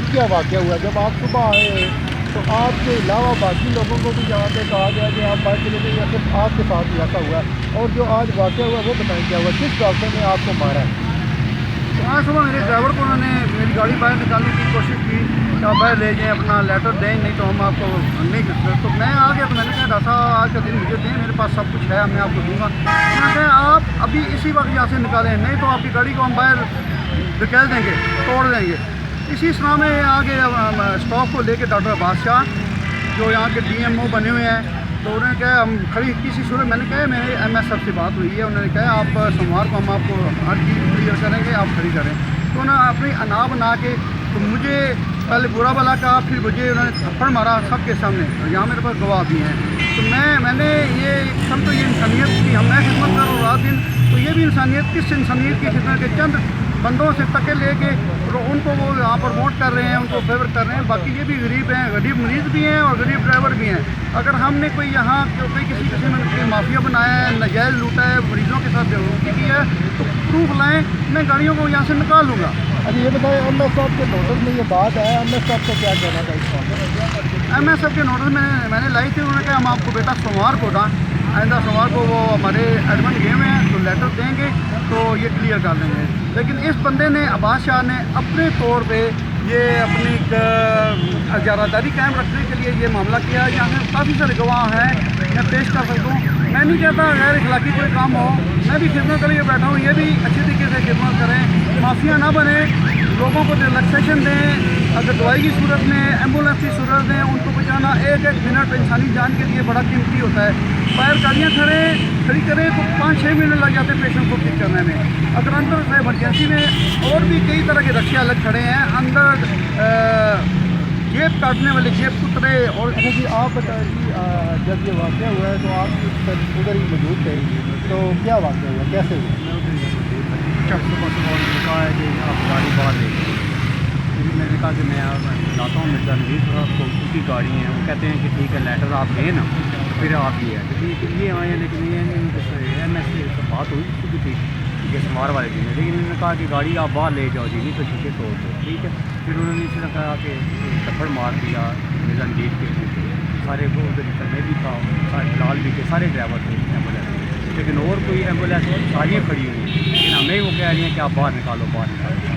آج کیا واقعہ ہوا؟ جب آپ صبح آئے تو آپ کے علاوہ باقی لوگوں کو بھی یہاں پہ کہا گیا کہ آپ باہر چلے جائیں یا صرف آپ کے ساتھ ہی ایسا ہوا ہے؟ اور جو آج واقعہ ہوا وہ بتائیں کیا ہوا، کس ڈاکٹر نے آپ کو مارا ہے؟ آج صبح میرے ڈرائیور کو انہوں نے میری گاڑی باہر نکالنے کی کوشش کی کہ آپ باہر لے جائیں، اپنا لیٹر دیں، نہیں تو ہم آپ کو نہیں کرتے. تو میں آ گیا تو میں نے کہا ڈاکٹر صاحب آج کا دن مجھے دیں، میرے پاس سب کچھ ہے، میں آپ کو دوں گا. انہوں نے کہا آپ ابھی اسی وقت یہاں سے نکالیں، نہیں تو آپ کی گاڑی کو ہم باہر دھکیل دیں گے، توڑ دیں گے. اسی سنا میں آگے اسٹاف کو لے کے ڈاکٹر عباس شاہ جو یہاں کے ڈی ایم او بنے ہوئے ہیں، تو انہوں نے کہا ہم کھڑی کسی صورت، میں نے کہا میرے ایم ایس ایف سے بات ہوئی ہے، انہوں نے کہا آپ سوموار کو ہم آپ کو ہر چیز کلیئر کریں گے، آپ کھڑی کریں. تو انہوں نے اپنی انا بنا کے تو مجھے پہلے برا بلا کہا، پھر مجھے انہوں نے تھپڑ مارا سب کے سامنے، یہاں میرے پاس گواہ بھی ہیں. تو میں نے یہ سب تو یہ انسانیت کی، ہم میں خدمت کر رہا ہوں رات دن، تو یہ بھی انسانیت، کس انسانیت کی خدمت کے چند بندوں سے ٹکے لے کے ان کو وہ یہاں پر ووٹ کر رہے ہیں، ان کو فیور کر رہے ہیں. باقی یہ بھی غریب ہیں، غریب مریض بھی ہیں اور غریب ڈرائیور بھی ہیں. اگر ہم نے کوئی یہاں کوئی کسی قسم میں مافیا بنایا ہے، ناجائز لوٹا ہے، مریضوں کے ساتھ بےوقوفی کی ہے، تو پروف لائیں، میں گاڑیوں کو یہاں سے نکال لوں گا. ابھی یہ بتائیں ایم ایس صاحب کے نوٹس میں یہ بات ہے، ایم ایس صاحب کو کیا کہنا تھا اس بات؟ ایم ایس ایف کے نوٹس میں نے لائی تھی. انہوں نے کہا ہم آپ کو بیٹا سوموار کو آئندہ سوموار کو وہ ہمارے ایڈمن گئے ہوئے ہیں تو لیٹر دیں گے تو یہ کلیئر کر دیں گے. لیکن اس بندے نے عباس شاہ نے اپنے طور پہ یہ اپنی اجارہ داری قائم رکھنے کے لیے یہ معاملہ کیا. یہاں سے کافی سارے گواہ ہیں، میں پیش کر سکتا ہوں. میں نہیں کہتا غیر اخلاقی کوئی کام ہو، میں بھی خدمت کے لیے بیٹھا ہوں، یہ بھی اچھی طریقے سے خدمت کریں، مافیا نہ بنے، لوگوں کو ریلیکسیشن دیں، اگر دوائی کی صورت میں، ایمبولینس کی صورت میں ان کو بچانا. ایک منٹ انسانی جان کے لیے بڑا قیمتی ہوتا ہے. باہر گاڑیاں کھڑی کریں تو 5-6 منٹ لگ جاتے ہیں پیشنٹ کو ٹھیک کرنے میں. اگر اندر سے ایمرجنسی میں اور بھی کئی طرح کے رکشے الگ کھڑے ہیں، اندر جیب کاٹنے والے جیب کترے. اور اچھا جی، آپ بتائیں جی، جب یہ واقعہ ہوا ہے تو آپ ادھر ہی موجود تھے، تو کیا واقعہ ہوا، کیسے ہوا؟ صبح نے کہا ہے کہ آپ گاڑی باہر لے گئے. میں نے کہا کہ میں لاتا ہوں مرزا نویز صاحب کو، ان کی گاڑی ہیں، وہ کہتے ہیں کہ ٹھیک ہے لیٹر آپ دیں نا پھر آپ یہ ہے یہ آئے ہیں. لیکن یہ ایم ایس سے بات ہوئی اس کی بھی تھی کہ سوموار والے دن ہے. لیکن انہوں نے کہا کہ گاڑی آپ باہر لے جاؤ جی، نہیں تو شیشے توڑ دو. ٹھیک ہے. پھر انہوں نے اس طرح کہا کہ تھپڑ مار دیا مرزا نویز کے منہ پہ. سارے وہ ادھر میں بھی تھا، بلال بھی تھے، سارے ڈرائیور تھے ایمبولینس. لیکن اور کوئی ایمبولینس ساریاں کھڑی ہوئی ہیں، لیکن ہمیں وہ کہہ رہی ہیں کہ آپ باہر نکالو باہر نکالو.